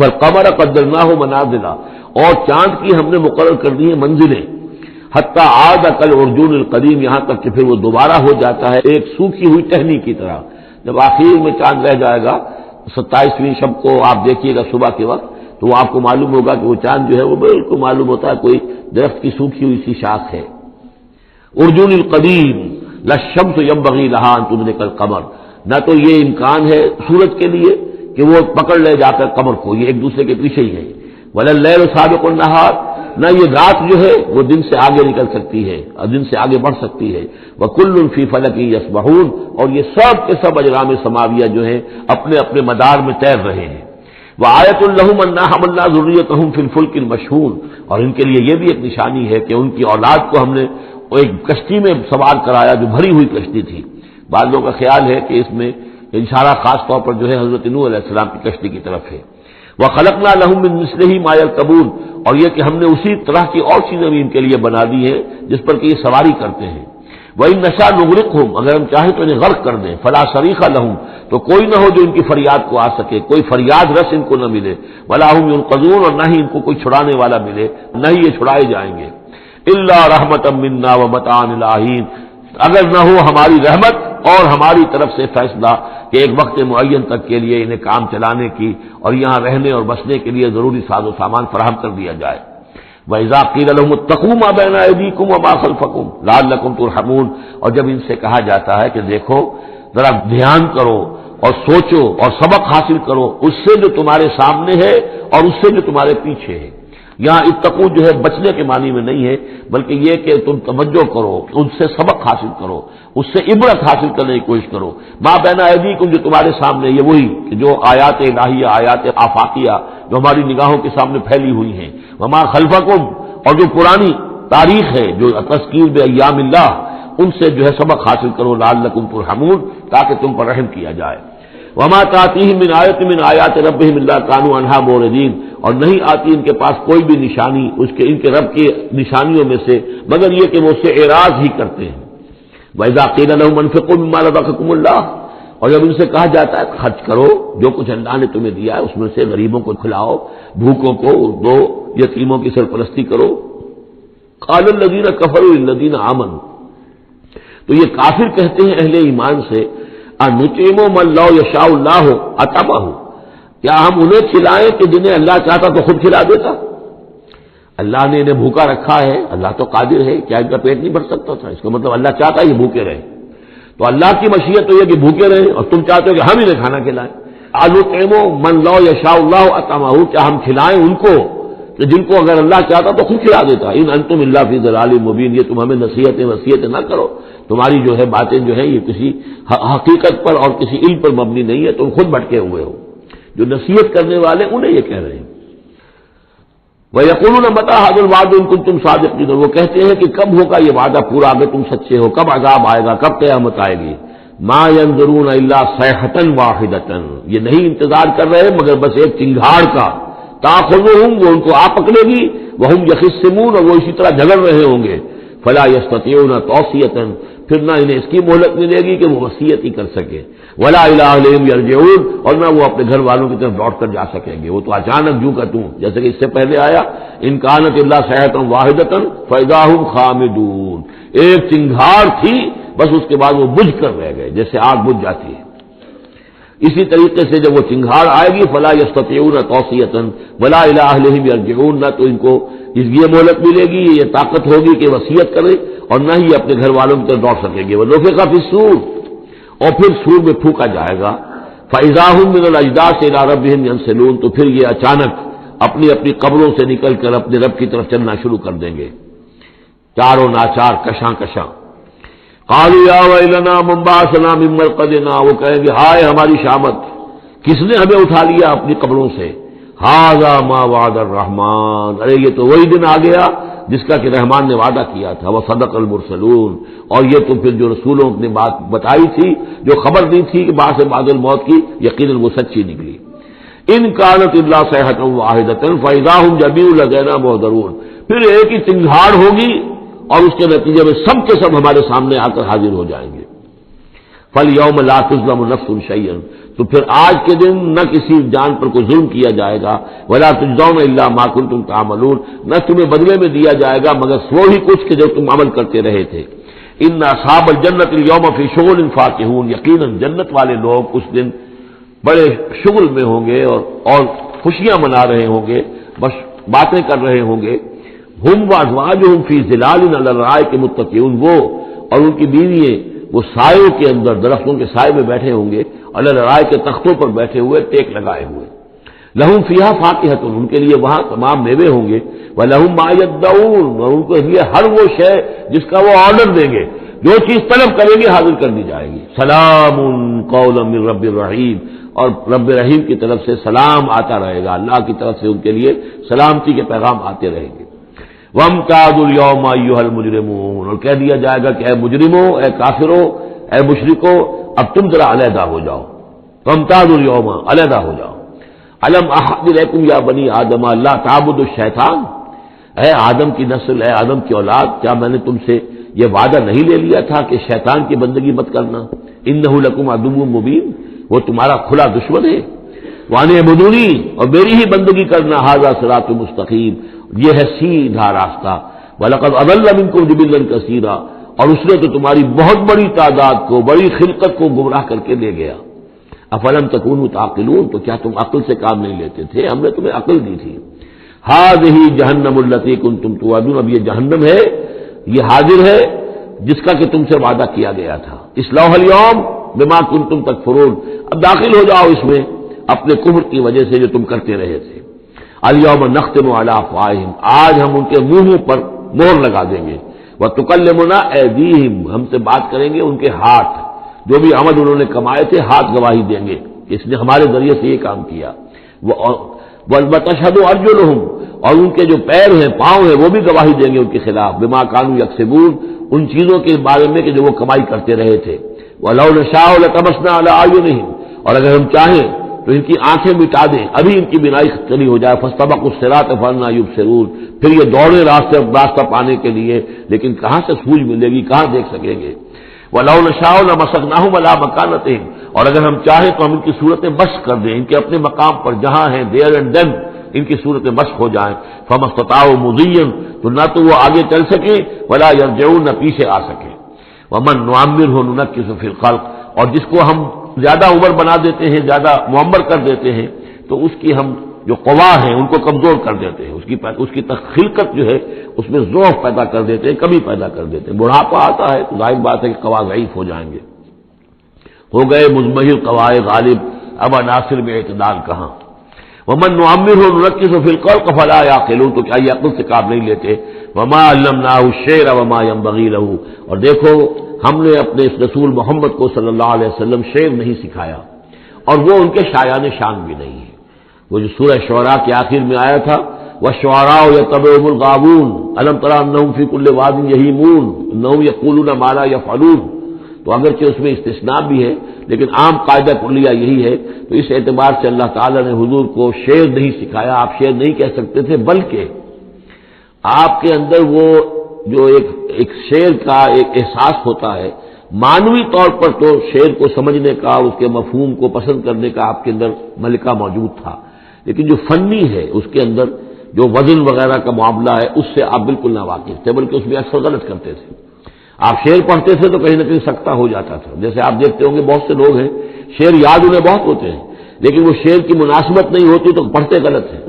والقمر قدرناہ منازل، اور چاند کی ہم نے مقرر کر دی ہیں منزلیں، حتی عاد کالعرجون القدیم، یہاں تک کہ پھر وہ دوبارہ ہو جاتا ہے ایک سوکھی ہوئی ٹہنی کی طرح۔ جب آخر میں چاند رہ جائے گا 27ویں شب کو آپ دیکھیے گا صبح کے وقت، تو وہ آپ کو معلوم ہوگا کہ وہ چاند جو ہے وہ بالکل معلوم ہوتا ہے کوئی درخت کی سوکھی ہوئی سی شاخ ہے۔ ارجون القدیم للشمس ينبغي لها ان تدرك القمر، نہ تو یہ امکان ہے سورج کے لیے کہ وہ پکڑ لے جا کر قمر کو، یہ ایک دوسرے کے پیچھے ہی ہے۔ ولا الليل سابق النهار، نہ یہ رات جو ہے وہ دن سے آگے نکل سکتی ہے اور دن سے آگے بڑھ سکتی ہے۔ وكل في فلك يسبحون، اور یہ سب کے سب اجرام سماویہ جو ہیں اپنے اپنے مدار میں تیر رہے ہیں۔ وآیۃ لہم انا حملنا ذریتہم فی الفلک المشحون، اور ان کے لیے یہ بھی ایک نشانی ہے کہ ان کی اولاد کو ہم نے ایک کشتی میں سوار کرایا جو بھری ہوئی کشتی تھی۔ بعض لوگوں کا خیال ہے کہ اس میں اشارہ خاص طور پر جو ہے حضرت نوح علیہ السلام کی کشتی کی طرف ہے۔ وَخَلَقْنَا لَهُم مِّن مِّثْلِهِ مَا يَرْكَبُونَ، اور یہ کہ ہم نے اسی طرح کی اور چیزیں بھی ان کے لیے بنا دی ہیں جس پر کہ یہ سواری کرتے ہیں۔ وَإِن نَّشَأْ نُغْرِقْهُمْ، اگر ہم چاہیں تو انہیں غرق کر دیں، فَلَا صَرِيخَ لَهُمْ، تو کوئی نہ ہو جو ان کی فریاد کو آ سکے، کوئی فریاد رس ان کو نہ ملے، وَلَا هُمْ يُنقَذُونَ، اور نہ ہی ان کو کوئی چھڑانے والا ملے، نہ ہی یہ چھڑائے جائیں گے۔ إِلَّا رَحْمَةً مِّنَّا وَمَتَاعًا إِلَىٰ حِينٍ، اگر نہ ہو ہماری رحمت اور ہماری طرف سے فیصلہ کہ ایک وقت معین تک کے لیے انہیں کام چلانے کی اور یہاں رہنے اور بسنے کے لیے ضروری ساز و سامان فراہم کر دیا جائے۔ وَإِذَا قِيلَ لَهُمُ اتَّقُوا مَا بَيْنَ أَيْدِيكُمْ وَمَا خَلْفَكُمْ لَعَلَّكُمْ تُرْحَمُونَ، اور جب ان سے کہا جاتا ہے کہ دیکھو ذرا دھیان کرو اور سوچو اور سبق حاصل کرو اس سے جو تمہارے سامنے ہے اور اس سے جو تمہارے پیچھے ہے۔ یہاں اتقو جو ہے بچنے کے معنی میں نہیں ہے، بلکہ یہ کہ تم توجہ کرو، ان سے سبق حاصل کرو، اس سے عبرت حاصل کرنے کی کوشش کرو۔ ما بین ایدیکم، جو تمہارے سامنے، یہ وہی کہ جو آیات الہیہ، آیات آفاقیہ جو ہماری نگاہوں کے سامنے پھیلی ہوئی ہیں، وما خلفکم، اور جو پرانی تاریخ ہے جو تذکیر بایام اللہ، ان سے جو ہے سبق حاصل کرو، لعلکم ترحمون، تاکہ تم پر رحم کیا جائے۔ وما تاتیہم من آیۃ من آیات ربہم الا کانوا عنہا معرضین، اور نہیں آتی ان کے پاس کوئی بھی نشانی ان کے رب کی نشانیوں میں سے مگر یہ کہ وہ اس سے اعراض ہی کرتے ہیں۔ وَإِذَا قِيلَ لَهُمْ أَنفِقُوا مِمَّا رَزَقَكُمُ اللَّهُ، اور جب ان سے کہا جاتا ہے خرچ کرو جو کچھ اللہ نے تمہیں دیا ہے اس میں سے، غریبوں کو کھلاؤ، بھوکوں کو دو، یتیموں کی سرپرستی کرو، قال الذین کفروا للذین آمنوا، تو یہ کافر کہتے ہیں اہل ایمان سے، انطعم من لو یشاء اللہ اطعمہ، کیا ہم انہیں کھلائیں کہ جنہیں اللہ چاہتا تو خود کھلا دیتا؟ اللہ نے انہیں بھوکا رکھا ہے، اللہ تو قادر ہے، کیا ان کا پیٹ نہیں بھر سکتا تھا؟ اس کا مطلب اللہ چاہتا ہے یہ بھوکے رہیں، تو اللہ کی مشیت تو یہ کہ بھوکے رہیں، اور تم چاہتے ہو کہ ہم انہیں کھانا کھلائیں۔ انطعم من لو یشاء اللہ اطعمہ، کیا ہم کھلائیں ان کو کہ جن کو اگر اللہ چاہتا تو خود کھلا دیتا؟ ان انتم الا فی ضلال مبین، یہ تم ہمیں نصیحتیں وصیتیں نہ کرو، تمہاری جو ہے باتیں جو ہے یہ کسی حقیقت پر اور کسی علم پر مبنی نہیں ہے، تم خود بھٹکے ہوئے ہو۔ جو نصیحت کرنے والے انہیں یہ کہہ رہے ہیں۔ وَيَقُولُونَ مَتَىٰ هَٰذَا الْوَعْدُ إِن كُنتُمْ صَادِقِينَ، وہ کہتے ہیں کہ کب ہوگا یہ وعدہ پورا اگر تم سچے ہو، کب عذاب آئے گا، کب قیامت آئے گی۔ مَا يَنظُرُونَ إِلَّا صَيْحَةً وَاحِدَةً، یہ نہیں انتظار کر رہے مگر بس ایک چنگھاڑ کا، تَأْخُذُهُمْ، وہ ان کو آ پکڑے گی، وَهُمْ يَخِصِّمُونَ، اور وہ اسی طرح جھگڑ رہے ہوں گے، فَلَا يَسْتَطِيعُونَ تَوْصِيَةً، پھر نہ انہیں اس کی مہلت ملے گی کہ وہ وصیت ہی کر سکے، وَلَا إِلَىٰ أَهْلِهِمْ يَرْجِعُونَ، اور نہ وہ اپنے گھر والوں کی طرف لوٹ کر جا سکیں گے، وہ تو اچانک جو کا توں، جیسے کہ اس سے پہلے آیا إِن كَانَتْ إِلَّا صَيْحَةً وَاحِدَةً فَإِذَا هُمْ خَامِدُونَ، ایک چنگھاڑ تھی بس اس کے بعد وہ بجھ کر رہ گئے، جیسے آگ بجھ جاتی ہے۔ اسی طریقے سے جب وہ چنگھاڑ آئے گی فلا یستطیعون توصیۃ ولا الی اہلہم یرجعون، نہ تو ان کو یہ مہلت ملے گی، یہ طاقت ہوگی کہ وصیت کرے، اور نہ ہی اپنے گھر والوں کی طرف دوڑ سکیں گے۔ ونفخ فی الصور، اور پھر سور میں پھونکا جائے گا، فاذا هم من الاجداث الى ربهم ينسلون، تو پھر یہ اچانک اپنی اپنی قبروں سے نکل کر اپنے رب کی طرف چلنا شروع کر دیں گے، چاروں ناچار کشاں کشاں۔ قالوا یا ویلنا من بعثنا من مرقدنا، وہ کہیں گے ہائے ہماری شامت، کس نے ہمیں اٹھا لیا اپنی قبروں سے۔ ھذا ما وعد الرحمن، ارے یہ تو وہی دن آ گیا جس کا کہ رحمان نے وعدہ کیا تھا، وصدق المرسلون، اور یہ تو پھر جو رسولوں نے بات بتائی تھی، جو خبر دی تھی کہ بعث بعد الموت کی، یقیناً وہ سچی نکلی۔ ان كانت الا صيحة واحدة فاذا هم جميع لدينا محضرون، پھر ایک ہی چنگھاڑ ہوگی اور اس کے نتیجے میں سب کے سب ہمارے سامنے آ کر حاضر ہو جائیں گے۔ فَالْيَوْمَ لَا تُظْلَمُ نَفْسٌ شَيْئًا، تو پھر آج کے دن نہ کسی جان پر کوئی ظلم کیا جائے گا، وَلَا تُجْزَوْنَ إِلَّا مَا كُنتُمْ تَعْمَلُونَ، نہ تمہیں بدلے میں دیا جائے گا مگر وہی کچھ کہ جو تم عمل کرتے رہے تھے۔ إِنَّ أَصْحَابَ الْجَنَّةِ الْيَوْمَ فِي شُغُلٍ فَاكِهُونَ، یقیناً جنت والے لوگ اس دن بڑے شغل میں ہوں گے اور خوشیاں منا رہے ہوں گے، بس باتیں کر رہے ہوں گے۔ ہم وازواجہم فی ظلال علی الارائک متکئون، وہ اور ان کی بیوییں وہ سایوں کے اندر، درختوں کے سائے میں بیٹھے ہوں گے، علی الارائک کے تختوں پر بیٹھے ہوئے، ٹیک لگائے ہوئے۔ لہم فیہا فاکہۃ، ان کے لیے وہاں تمام میوے ہوں گے، ولہم ما یدعون، اور ان کے لیے ہر وہ شے جس کا وہ آرڈر دیں گے، جو چیز طلب کریں گے حاضر کر دی جائے گی۔ سلام قولا من رب الرحیم، اور رب رحیم کی طرف سے سلام آتا رہے گا، اللہ کی طرف سے ان کے لیے سلامتی کے پیغام آتے رہیں گے۔ وَامْتَازُوا الْيَوْمَ أَيُّهَا الْمُجْرِمُونَ، اور کہہ دیا جائے گا کہ اے مجرموں، اے کافروں، اے مشرکوں، اب تم ذرا علیحدہ ہو جاؤ۔ وَامْتَازُوا الْيَوْمَ، علیحدہ ہو جاؤ۔ أَلَمْ أَعْهَدْ إِلَيْكُمْ يَا بَنِي آدَمَ أَلَّا تَعْبُدُوا الشَّيْطَانَ، اے آدم کی نسل، اے آدم کی اولاد، کیا میں نے تم سے یہ وعدہ نہیں لے لیا تھا کہ شیطان کی بندگی مت کرنا؟ إِنَّهُ لَكُمْ عَدُوٌّ مُبِينٌ، وہ تمہارا کھلا دشمن ہے۔ وَأَنِ اعْبُدُونِي، اور میری ہی بندگی کرنا، هَذَا صِرَاطٌ مُسْتَقِيمٌ، یہ ہے سیدھا راستہ۔ وَلَقَدْ أَضَلَّ مِنكُمْ جِبِلًّا كَثِيرًا، اور اس نے تو تمہاری بہت بڑی تعداد کو، بڑی خلقت کو گمراہ کر کے لے گیا۔ أَفَلَمْ تَكُونُوا تَعْقِلُونَ، تو کیا تم عقل سے کام نہیں لیتے تھے؟ ہم نے تمہیں عقل دی تھی۔ هَذِهِ جَهَنَّمُ الَّتِي كُنتُمْ تُوعَدُونَ، اب یہ جہنم ہے، یہ حاضر ہے جس کا کہ تم سے وعدہ کیا گیا تھا۔ اصلوها اليوم بما كنتم تكفرون، اب داخل ہو جاؤ اس میں اپنے کفر کی وجہ سے جو تم کرتے رہے تھے۔ الیوم نختم علی افواہہم، آج ہم ان کے منہوں پر مہر لگا دیں گے۔ وتکلمنا ایدیہم، ہم سے بات کریں گے ان کے ہاتھ، جو بھی عمل انہوں نے کمائے تھے ہاتھ گواہی دیں گے، اس نے ہمارے ذریعے سے یہ کام کیا۔ وتشہد ارجلہم، اور ان کے جو پیر ہیں، پاؤں ہیں، وہ بھی گواہی دیں گے ان کے خلاف، بما کانوا یکسبون، ان چیزوں کے بارے میں کہ جو وہ کمائی کرتے رہے تھے۔ وَلَوْ نَشَاءُ لَطَمَسْنَا عَلَىٰ أَعْيُنِهِمْ، اور اگر ہم چاہیں تو ان کی آنکھیں مٹا دیں، ابھی ان کی بینائی چلی ہو جائے، فَاسْتَبَقُوا الصِّرَاطَ فَأَنَّىٰ يُبْصِرُونَ، پھر یہ دوڑے راستہ پانے کے لیے، لیکن کہاں سے سوجھ ملے گی، کہاں دیکھ سکیں گے۔ وَلَوْ نَشَاءُ لَمَسَخْنَاهُمْ عَلَىٰ مَكَانَتِهِمْ، اور اگر ہم چاہیں تو ہم ان کی صورتیں مشق کر دیں، ان کے اپنے مقام پر جہاں ہیں دیر اینڈ دین ان کی صورتیں مشق ہو جائیں، فَمَا اسْتَطَاعُوا مُضِيًّا، تو نہ تو وہ آگے چل سکے ولا يرجعون، نہ پیچھے آ سکے۔ وَمَن نُعَمِّرْهُ نُنَكِّسُ فِي الْخَلْقِ، اور جس کو ہم زیادہ عمر بنا دیتے ہیں، زیادہ معمر کر دیتے ہیں، تو اس کی ہم جو قوا ہیں ان کو کمزور کر دیتے ہیں، اس کی خلقت جو ہے اس میں ضعف پیدا کر دیتے ہیں، کمی پیدا کر دیتے ہیں۔ بڑھاپا آتا ہے تو ظاہر بات ہے کہ قوا ضعیف ہو جائیں گے، ہو گئے مزمحل قوائے غالب، اب عناصر میں اعتدال کہاں۔ وَمَن نُعَمِّرْهُ نُنَكِّسُ فِي الْخَلْقِ فَلَا يَعْقِلُونَ، تو کیا یہ عقل سے کام نہیں لیتے۔ وَمَا عَلَّمْنَاهُ الشِّعْرَ وَمَا يَنبَغِي لَهُ، اور دیکھو ہم نے اپنے اس رسول محمد کو صلی اللہ علیہ وسلم شعر نہیں سکھایا، اور وہ ان کے شایان شان بھی نہیں ہے۔ وہ جو سورہ شعراء کے آخر میں آیا تھا، وَالشُّعَرَاءُ يَتَّبِعُهُمُ الْغَاوُونَ أَلَمْ تَرَ أَنَّهُمْ فِي كُلِّ وَادٍ يَهِيمُونَ إِنَّهُمْ يَقُولُونَ مَا لَا يَفْعَلُونَ، تو اگرچہ اس میں استثناء بھی ہے لیکن عام قاعدہ کلیہ یہی ہے، تو اس اعتبار سے اللہ تعالیٰ نے حضور کو شعر نہیں سکھایا، آپ شعر نہیں کہہ سکتے تھے، بلکہ آپ کے اندر وہ جو ایک شعر کا ایک احساس ہوتا ہے، معنوی طور پر تو شعر کو سمجھنے کا، اس کے مفہوم کو پسند کرنے کا آپ کے اندر ملکہ موجود تھا، لیکن جو فنی ہے اس کے اندر جو وزن وغیرہ کا معاملہ ہے اس سے آپ بالکل نہ واقف تھے، بلکہ اس میں اکثر غلط کرتے تھے۔ آپ شعر پڑھتے تھے تو کہیں نہ کہیں سکتہ ہو جاتا تھا، جیسے آپ دیکھتے ہوں گے بہت سے لوگ ہیں شعر یاد انہیں بہت ہوتے ہیں، لیکن وہ شعر کی مناسبت نہیں ہوتی تو پڑھتے غلط ہیں۔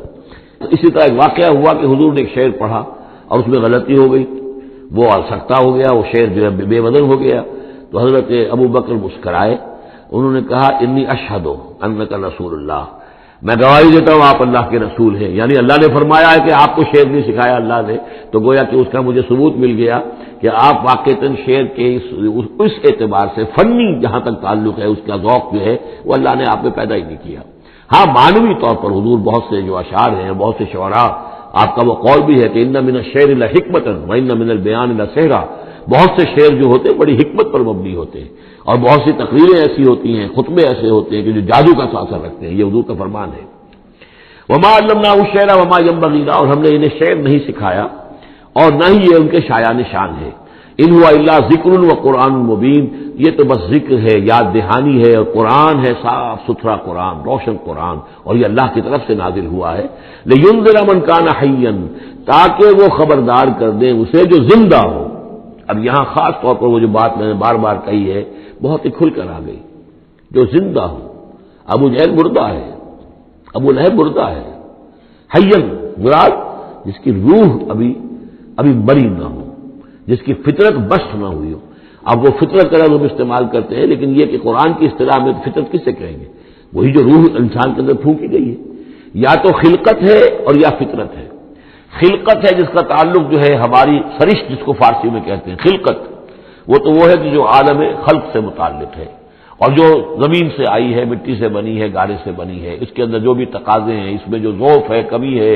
اسی طرح ایک واقعہ ہوا کہ حضور نے ایک شعر پڑھا اور اس میں غلطی ہو گئی، وہ سکتہ ہو گیا، وہ شعر جو ہے بے وزن ہو گیا، تو حضرت ابو بکر مسکرائے، انہوں نے کہا انی اشہد انک رسول اللہ، میں گواہی دیتا ہوں آپ اللہ کے رسول ہیں، یعنی اللہ نے فرمایا ہے کہ آپ کو شعر نہیں سکھایا اللہ نے، تو گویا کہ اس کا مجھے ثبوت مل گیا کہ آپ واقعتاً شعر کے اس اعتبار سے فنی جہاں تک تعلق ہے اس کا ذوق جو ہے وہ اللہ نے آپ میں پیدا ہی نہیں کیا۔ ہاں معنوی طور پر حضور بہت سے جو اشعار ہیں، بہت سے شعراء، آپ کا وہ قول بھی ہے کہ ان من الشعر لحکمۃ وان من البیان لسحرا، بہت سے شعر جو ہوتے ہیں بڑی حکمت پر مبنی ہوتے ہیں، اور بہت سی تقریریں ایسی ہوتی ہیں، خطبے ایسے ہوتے ہیں کہ جو جادو کا اثر رکھتے ہیں، یہ حضور کا فرمان ہے۔ وما علمناہ الشعر وما ينبغي له، اور ہم نے انہیں شعر نہیں سکھایا اور نہ ہی یہ ان کے شایان شان ہے۔ ان هو الا ذکر و قرآن مبین، یہ تو بس ذکر ہے، یاد دہانی ہے، اور قرآن ہے، صاف ستھرا قرآن، روشن قرآن، اور یہ اللہ کی طرف سے نازل ہوا ہے۔ لینذر من کان حیا، تاکہ وہ خبردار کر دیں اسے جو زندہ ہو۔ اب یہاں خاص طور پر وہ جو بات میں نے بار بار کہی ہے بہت ہی کھل کر آ گئی، جو زندہ ہو۔ ابو جہل مردہ ہے، ابو لہب مردہ ہے، حیّن مراد جس کی روح ابھی مری نہ ہو، جس کی فطرت بست نہ ہوئی ہو۔ اب وہ فطرت کا لفظ ہم استعمال کرتے ہیں، لیکن یہ کہ قرآن کی اصطلاح میں فطرت کس سے کہیں گے؟ وہی جو روح انسان کے اندر پھونکی گئی ہے، یا تو خلقت ہے اور یا فطرت ہے۔ خلقت ہے جس کا تعلق جو ہے ہماری سرشت جس کو فارسی میں کہتے ہیں خلقت، وہ ہے کہ جو عالم خلق سے متعلق ہے، اور جو زمین سے آئی ہے، مٹی سے بنی ہے، گارے سے بنی ہے، اس کے اندر جو بھی تقاضے ہیں، اس میں جو ضعف ہے، کمی ہے،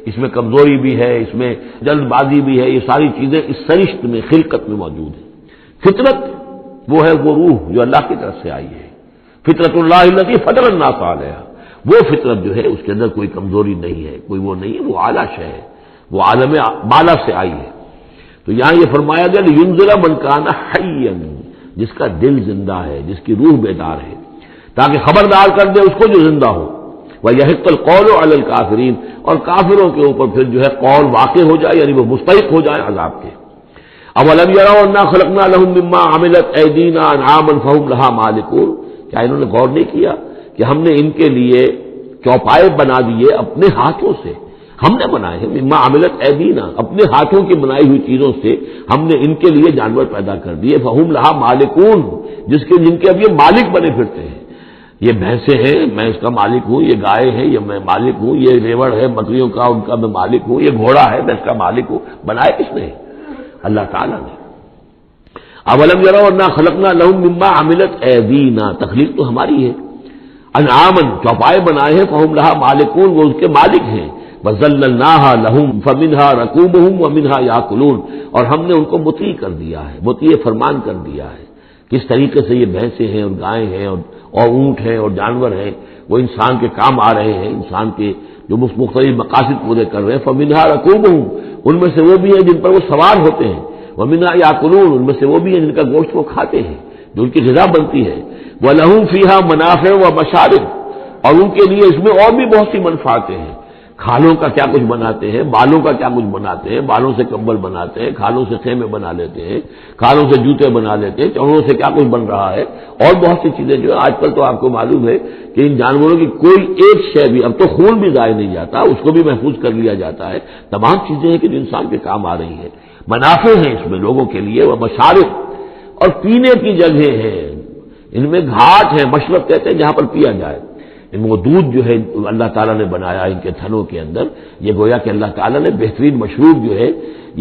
اس میں کمزوری بھی ہے، اس میں جلد بازی بھی ہے، یہ ساری چیزیں اس سرشت میں خلقت میں موجود ہیں۔ فطرت وہ ہے وہ روح جو اللہ کی طرف سے آئی ہے، فطرت اللہ التی فطر الناس علیہا، وہ فطرت جو ہے اس کے اندر کوئی کمزوری نہیں ہے، کوئی وہ نہیں ہے، وہ اعلیٰ شے ہے، وہ عالم بالا سے آئی ہے۔ تو یہاں یہ فرمایا گیا لینذر من کان حیا، جس کا دل زندہ ہے، جس کی روح بیدار ہے، تاکہ خبردار کر دے اس کو جو زندہ ہو۔ وَيَحِقَّ الْقَوْلُ عَلَى الْكَافِرِينَ، اور کافروں کے اوپر پھر جو ہے قول واقع ہو جائے، یعنی وہ مستحق ہو جائے عذاب کے۔ اَوَلَمْ يَرَوْا أَنَّا خَلَقْنَا لَهُم مِّمَّا عَمِلَتْ أَيْدِينَا أَنْعَامًا فَهُمْ لَهَا مَالِكُونَ، کیا انہوں نے غور نہیں کیا کہ ہم نے ان کے لیے چوپائے بنا دیے اپنے ہاتھوں سے، ہم نے بنائے ہیں، مما عملت ایدینا، اپنے ہاتھوں کی بنائی ہوئی چیزوں سے ہم نے ان کے لیے جانور پیدا کر دیے، فہم لہا مالکون، جن کے اب یہ مالک بنے پھرتے ہیں۔ یہ بھینسیں ہیں، میں اس کا مالک ہوں، یہ گائے ہیں، یہ میں مالک ہوں، یہ ریوڑ ہے بکریوں کا، ان کا میں مالک ہوں، یہ گھوڑا ہے، میں اس کا مالک ہوں۔ بنائے کس نے؟ اللہ تعالیٰ نے۔ اولم یروا انا خلقنا لهم مما عملت ایدینا، تخلیق تو ہماری ہے، انعامن چوپائے بنائے ہیں، فہم لہا مالکون، وہ اس کے مالک ہیں، وَذَلَّلْنَاهَا لَهُمْ فَمِنْهَا رَكُوبُهُمْ وَمِنْهَا يَأْكُلُونَ، اور ہم نے ان کو مطیع کر دیا ہے، مطیع فرمان کر دیا ہے۔ کس طریقے سے یہ بھینسیں ہیں اور گائیں ہیں اور اونٹ ہیں اور جانور ہیں، وہ انسان کے کام آ رہے ہیں، انسان کے جو مختلف مقاصد پورے کر رہے ہیں۔ فَمِنْهَا رَكُوبُهُمْ، ان میں سے وہ بھی ہیں جن پر وہ سوار ہوتے ہیں، وَمِنْهَا يَأْكُلُونَ، ان میں سے وہ بھی ہیں جن کا گوشت وہ کھاتے ہیں، جو ان کی غذا بنتی ہے۔ وَلَهُمْ فِيهَا مَنَافِعُ وَمَشَارِبُ، اور ان کے لیے اس میں اور بھی بہت سی منفعتیں ہیں۔ کھالوں کا کیا کچھ بناتے ہیں، بالوں کا کیا کچھ بناتے ہیں، بالوں سے کمبل بناتے ہیں، کھالوں سے خیمے بنا لیتے ہیں، کھالوں سے جوتے بنا لیتے ہیں، چمڑوں سے کیا کچھ بن رہا ہے، اور بہت سی چیزیں جو ہے آج کل تو آپ کو معلوم ہے کہ ان جانوروں کی کوئی ایک شے بھی، اب تو خون بھی ضائع نہیں جاتا، اس کو بھی محفوظ کر لیا جاتا ہے۔ تمام چیزیں ہیں کہ جو انسان کے کام آ رہی ہیں، منافع ہیں اس میں لوگوں کے لیے، وہ مشارب، اور پینے کی جگہیں ہیں، ان میں گھاٹ ہے، مشرب کہتے ہیں جہاں پر پیا جائے۔ وہ دودھ جو ہے اللہ تعالیٰ نے بنایا ان کے تھنوں کے اندر، یہ گویا کہ اللہ تعالیٰ نے بہترین مشروب جو ہے،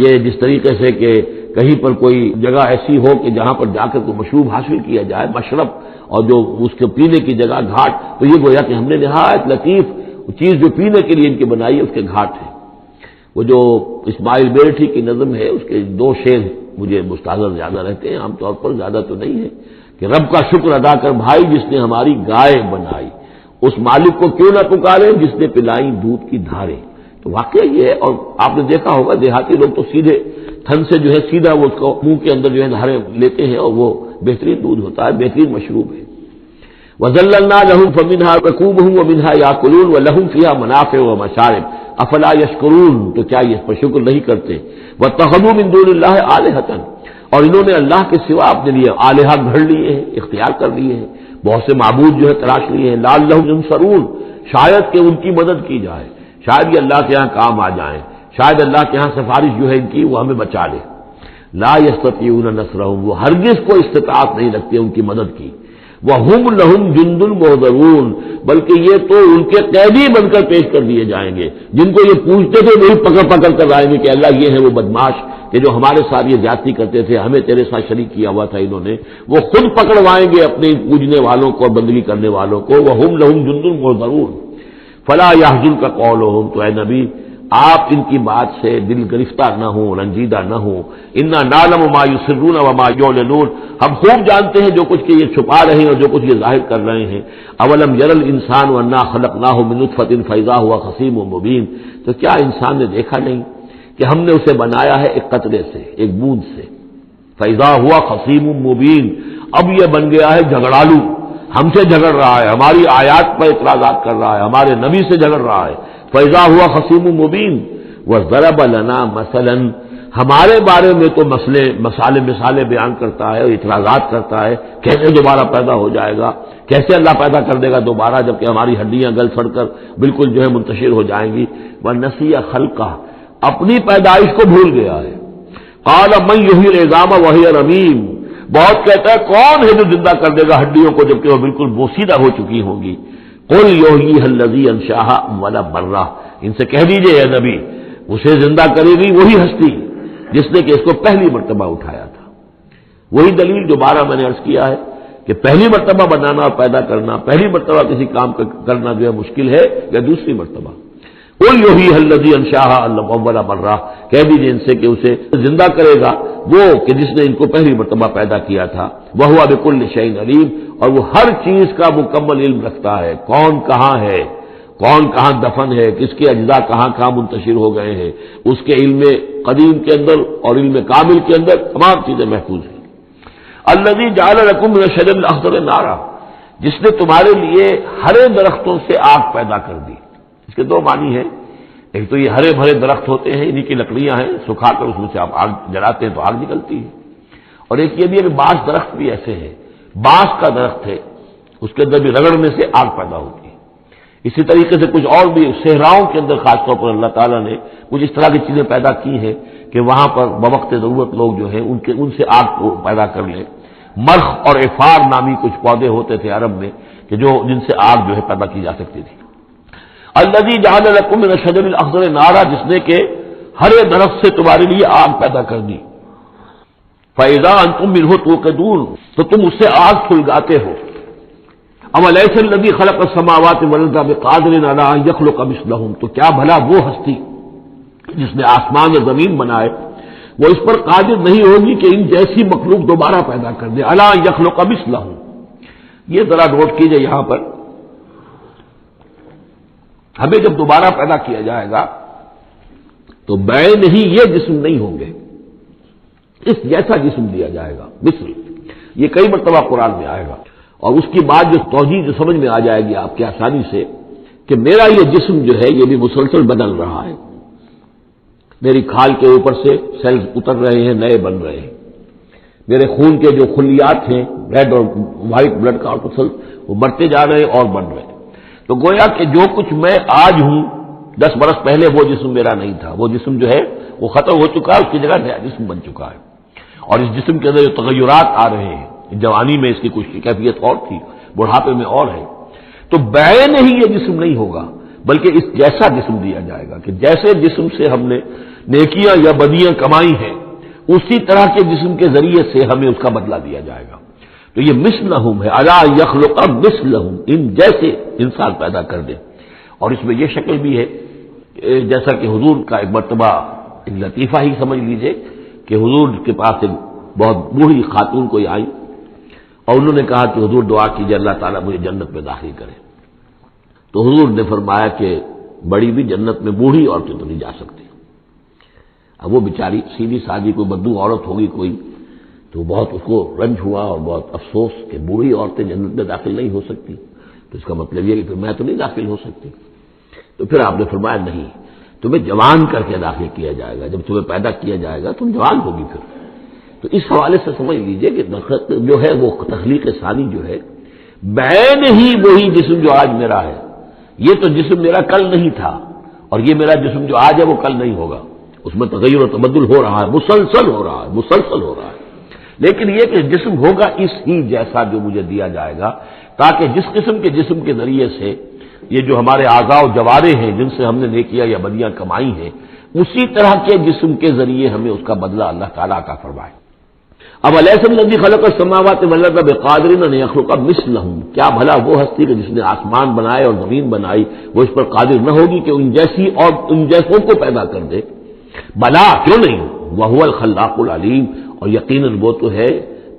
یہ جس طریقے سے کہ کہیں پر کوئی جگہ ایسی ہو کہ جہاں پر جا کر کوئی مشروب حاصل کیا جائے، مشرب، اور جو اس کے پینے کی جگہ گھاٹ، تو یہ گویا کہ ہم نے نہایت لطیف چیز جو پینے کے لیے ان کی بنائی ہے، اس کے گھاٹ ہے۔ وہ جو اسماعیل بیرٹھی کی نظم ہے، اس کے دو شعر مجھے مستحضر زیادہ رہتے ہیں، عام طور پر زیادہ تو نہیں ہے، کہ رب کا شکر ادا کر بھائی جس نے ہماری گائے بنائی، اس مالک کو کیوں نہ پکارے جس نے پلائی دودھ کی دھاریں۔ تو واقعہ یہ ہے، اور آپ نے دیکھا ہوگا دیہاتی لوگ تو سیدھے تھن سے جو ہے سیدھا وہ اس کو منہ کے اندر جو ہے دھاریں لیتے ہیں، اور وہ بہترین دودھ ہوتا ہے، بہترین مشروب ہے۔ وَذَلَّلْنَا لَهُمْ فَمِنْهَا رَكُوبُهُمْ وَمِنْهَا يَأْكُلُونَ وَلَهُمْ فِيهَا مَنَافِعُ وَمَشَارِبُ أَفَلَا يَشْكُرُونَ، تو کیا یہ اس پر شکر نہیں کرتے؟ وَاتَّخَذُوا مِن دُونِ اللَّهِ آلِهَةً، اور انہوں نے اللہ کے سوا اپنے لیے آلہہ گھڑ لیے ہیں، اختیار کر لیے ہیں، بہت سے معبود جو ہے تلاش لیے ہیں، لعلہم ینصرون، شاید کہ ان کی مدد کی جائے، شاید یہ اللہ کے ہاں کام آ جائیں، شاید اللہ کے ہاں سفارش جو ہے ان کی وہ ہمیں بچا لے۔ لا یستطیعون نصرہم، وہ ہرگز کوئی استطاعت نہیں رکھتے ان کی مدد کی۔ وہم لہم جند محضرون، بلکہ یہ تو ان کے قیدی بن کر پیش کر دیے جائیں گے، جن کو یہ پوچھتے تھے وہی پکڑ پکڑ کر لائیں گے کہ اللہ یہ ہے وہ بدماش کہ جو ہمارے ساتھ یہ زیادتی کرتے تھے، ہمیں تیرے ساتھ شریک کیا ہوا تھا انہوں نے، وہ خود پکڑوائیں گے اپنے پوجنے والوں کو اور بندگی کرنے والوں کو۔ وہم لہم جند محضرون فلا يحزنک قولہم، تو اے نبی آپ ان کی بات سے دل گرفتار نہ ہوں، رنجیدہ نہ ہوں۔ انا نعلم ما یسرون وما یعلنون، ہم خوب جانتے ہیں جو کچھ کہ یہ چھپا رہے ہیں اور جو کچھ یہ ظاہر کر رہے ہیں۔ اولم یر الانسان انا خلقناہ من نطفۃ فاذا هو خصیم مبین، تو کیا انسان نے دیکھا نہیں کہ ہم نے اسے بنایا ہے ایک قطرے سے، ایک بوند سے، فاذا هو خصیم مبین، اب یہ بن گیا ہے جھگڑالو، ہم سے جھگڑ رہا ہے، ہماری آیات پر اعتراضات کر رہا ہے، ہمارے نبی سے جھگڑ رہا ہے۔ فَإِذَا هُوَ خَصِيمٌ مُّبِينٌ وَضَرَبَ لَنَا مَثَلًا، ہمارے بارے میں تو مثالیں بیان کرتا ہے اور اعتراضات کرتا ہے، کیسے دوبارہ پیدا ہو جائے گا، کیسے اللہ پیدا کر دے گا دوبارہ جبکہ ہماری ہڈیاں گل سڑ کر بالکل جو ہے منتشر ہو جائیں گی۔ وَنَسِيَ خَلْقَهُ، اپنی پیدائش کو بھول گیا ہے۔ قَالَ مَن يُحْيِي الْعِظَامَ وَهِيَ رَمِيمٌ، بہت کہتا ہے کون ہے جو زندہ کر دے گا ہڈیوں کو جبکہ وہ بالکل بوسیدہ ہو چکی ہوں گی۔ قل یحییھا الذی انشأھا اول مرہ، ان سے کہہ دیجئے اے نبی اسے زندہ کرے گی وہی ہستی جس نے کہ اس کو پہلی مرتبہ اٹھایا تھا۔ وہی دلیل دوبارہ میں نے عرض کیا ہے کہ پہلی مرتبہ بنانا اور پیدا کرنا، پہلی مرتبہ کسی کام کرنا جو ہے مشکل ہے، یا دوسری مرتبہ۔ قل یحییھا الذی انشأھا اول مرہ، کہہ دیجئے ان سے کہ اسے زندہ کرے گا وہ کہ جس نے ان کو پہلی مرتبہ پیدا کیا تھا۔ وہو بکل شیء علیم، اور وہ ہر چیز کا مکمل علم رکھتا ہے، کون کہاں ہے، کون کہاں دفن ہے، کس کے اجزاء کہاں کہاں منتشر ہو گئے ہیں، اس کے علم قدیم کے اندر اور علم کامل کے اندر تمام چیزیں محفوظ ہیں۔ الذی جعل لکم من الشجر الاخضر نارا، جس نے تمہارے لیے ہرے درختوں سے آگ پیدا کر دی۔ اس کے دو معنی ہیں، ایک تو یہ ہرے بھرے درخت ہوتے ہیں، انہی کی لکڑیاں ہیں، سکھا کر اس میں سے آپ آگ جلاتے ہیں تو آگ نکلتی ہے، اور ایک یہ بھی ہے کہ بعض درخت بھی ایسے ہیں، بانس کا درخت ہے اس کے اندر بھی رگڑنے سے آگ پیدا ہوتی ہے۔ اسی طریقے سے کچھ اور بھی صحراؤں کے اندر خاص طور پر اللہ تعالیٰ نے کچھ اس طرح کی چیزیں پیدا کی ہیں کہ وہاں پر بوقت ضرورت لوگ جو ہیں ان سے آگ کو پیدا کر لیں۔ مرخ اور افار نامی کچھ پودے ہوتے تھے عرب میں کہ جن سے آگ جو ہے پیدا کی جا سکتی تھی۔ الذی جعل لکم من الشجر الاخضر نارا، جس نے کہ ہرے درخت سے تمہارے لیے آگ پیدا کر دی۔ فَإِذَا أَنْتُم مِّنْهُ تُوقِدُونَ، تو تم اس سے آگ سلگاتے ہو۔ اولیس الذی خلق السماوات والارض بقادر علی ان یخلق مثلہم، تو کیا بھلا وہ ہستی جس نے آسمان و زمین بنائے وہ اس پر قادر نہیں ہوگی کہ ان جیسی مخلوق دوبارہ پیدا کر دے، علی ان یخلق مثلہم۔ یہ ذرا نوٹ کیجئے یہاں پر، ہمیں جب دوبارہ پیدا کیا جائے گا تو بین ہی یہ جسم نہیں ہوں گے، اس جیسا جسم دیا جائے گا، مثل یہ کئی مرتبہ قرآن میں آئے گا، اور اس کی بات جو توجیہ جو سمجھ میں آ جائے گی آپ کے آسانی سے کہ میرا یہ جسم جو ہے یہ بھی مسلسل بدل رہا ہے، میری کھال کے اوپر سے سیلز اتر رہے ہیں، نئے بن رہے ہیں، میرے خون کے جو خلیات ہیں ریڈ اور وائٹ بلڈ کارپسل وہ بڑھتے جا رہے ہیں اور بڑھ رہے ہیں۔ تو گویا کہ جو کچھ میں آج ہوں 10 برس پہلے وہ جسم میرا نہیں تھا، وہ جسم جو ہے وہ ختم ہو چکا ہے، اس کی جگہ نیا جسم بن چکا ہے، اور اس جسم کے اندر جو تغیرات آ رہے ہیں، جوانی میں اس کی کچھ کیفیت اور تھی، بڑھاپے میں اور ہے، تو بین ہی یہ جسم نہیں ہوگا بلکہ اس جیسا جسم دیا جائے گا کہ جیسے جسم سے ہم نے نیکیاں یا بدیاں کمائی ہیں اسی طرح کے جسم کے ذریعے سے ہمیں اس کا بدلہ دیا جائے گا۔ تو یہ مثلہم ہے، الا یخلق مثلہم، ان جیسے انسان پیدا کر دے۔ اور اس میں یہ شکل بھی ہے جیسا کہ حضور کا ایک مرتبہ ایک لطیفہ ہی سمجھ لیجئے کہ حضور کے پاس ایک بہت بوڑھی خاتون کوئی آئی اور انہوں نے کہا کہ حضور دعا کیجئے اللہ تعالیٰ مجھے جنت میں داخل کرے۔ تو حضور نے فرمایا کہ بڑی بھی جنت میں بوڑھی عورتیں تو نہیں جا سکتی۔ اب وہ بیچاری سیدھی سادی کوئی بدو عورت ہوگی کوئی، تو بہت اس کو رنج ہوا اور بہت افسوس کہ بوڑھی عورتیں جنت میں داخل نہیں ہو سکتی، تو اس کا مطلب یہ کہ پھر میں تو نہیں داخل ہو سکتی۔ تو پھر آپ نے فرمایا نہیں، تمہیں جوان کر کے داخل کیا جائے گا، جب تمہیں پیدا کیا جائے گا تم جوان ہوگی پھر۔ تو اس حوالے سے سمجھ لیجئے کہ جو ہے وہ تخلیق ثانی جو ہے بین ہی وہی جسم جو آج میرا ہے، یہ تو جسم میرا کل نہیں تھا، اور یہ میرا جسم جو آج ہے وہ کل نہیں ہوگا، اس میں تغیر و تبدل ہو رہا ہے، مسلسل ہو رہا ہے، مسلسل ہو رہا ہے۔ لیکن یہ کہ جسم ہوگا اس ہی جیسا جو مجھے دیا جائے گا، تاکہ جس قسم کے جسم کے ذریعے سے یہ جو ہمارے اعضاء و جوارے ہیں جن سے ہم نے نیکیاں یا بدیاں کمائی ہیں، اسی طرح کے جسم کے ذریعے ہمیں اس کا بدلہ اللہ تعالیٰ عطا فرمائے۔ اب الیس الذی خلق السماوات والارض بقادر ان یخلق مثلہم، کیا بھلا وہ ہستی کہ جس نے آسمان بنائے اور زمین بنائی وہ اس پر قادر نہ ہوگی کہ ان جیسی اور ان جیسوں کو پیدا کر دے؟ بلا، کیوں نہیں، وہو الخلاق العلیم، اور یقیناً وہ تو ہے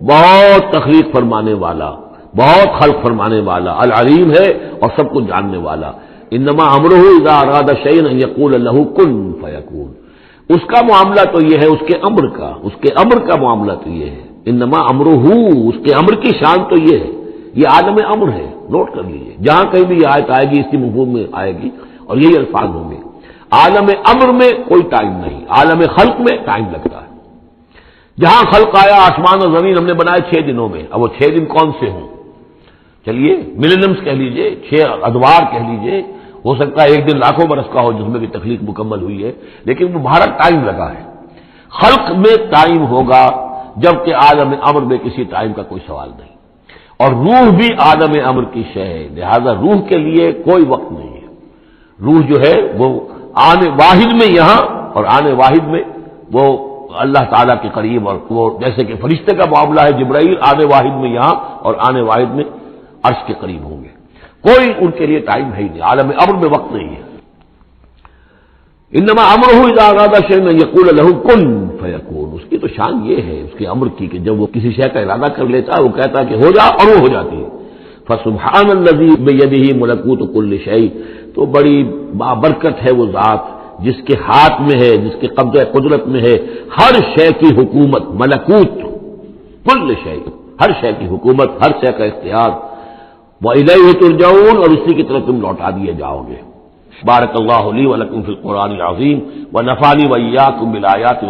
بہت تخلیق فرمانے والا، بہت خلق فرمانے والا، العلیم ہے اور سب کو جاننے والا۔ انما امرہ اذا اراد شیئا ان یقول له کن فیکون، اس کا معاملہ تو یہ ہے، اس کے امر کا معاملہ تو یہ ہے، انما امرہ، اس کے امر کی شان تو یہ ہے، یہ عالم امر ہے، نوٹ کر لیجئے، جہاں کہیں بھی یہ آیت آئے گی اس کی مفہوم میں آئے گی اور یہی الفاظ ہوں گے۔ عالم امر میں کوئی ٹائم نہیں، عالم خلق میں ٹائم لگتا ہے۔ جہاں خلق آیا آسمان اور زمین ہم نے بنائے 6 دنوں میں، اب وہ 6 دن کون سے ہوں؟ چلیے ملینمز کہہ لیجئے، 6 ادوار کہہ لیجئے، ہو سکتا ہے ایک دن لاکھوں برس کا ہو جس میں بھی تخلیق مکمل ہوئی ہے، لیکن وہ بھارا ٹائم لگا ہے۔ خلق میں ٹائم ہوگا جبکہ عالم امر میں کسی ٹائم کا کوئی سوال نہیں، اور روح بھی عالم امر کی شے ہے، لہذا روح کے لیے کوئی وقت نہیں ہے۔ روح جو ہے وہ آنے واحد میں یہاں اور آنے واحد میں وہ اللہ تعالیٰ کے قریب، اور وہ جیسے کہ فرشتے کا معاملہ ہے، جبرائیل آنے واحد میں یہاں اور آنے واحد میں عرش کے قریب ہوں گے، کوئی ان کے لیے ٹائم ہے ہی نہیں، عالم امر میں وقت نہیں ہے۔ انما امرہ اذا اراد شیئا ان یقول له کن فیکون، اس کی تو شان یہ ہے اس کے امر کی کہ جب وہ کسی شے کا ارادہ کر لیتا ہے وہ کہتا ہے کہ ہو جا اور وہ ہو جاتی ہے۔ فسبحان الذی بیدہ ملکوت کل شیء، تو بڑی بابرکت ہے وہ ذات جس کے ہاتھ میں ہے، جس کے قبضہ قدرت میں ہے ہر شے کی حکومت، ملکوت کل شیء، ہر شے کی حکومت، ہر شے کا اختیار۔ وَإِلَيْهِ تُرْجَعُونَ، اور اسی کی طرف تم لوٹا دیے جاؤ گے۔ بارک اللہ لی ولکم فی القرآن العظیم ونفعنی وإیاکم بالآیات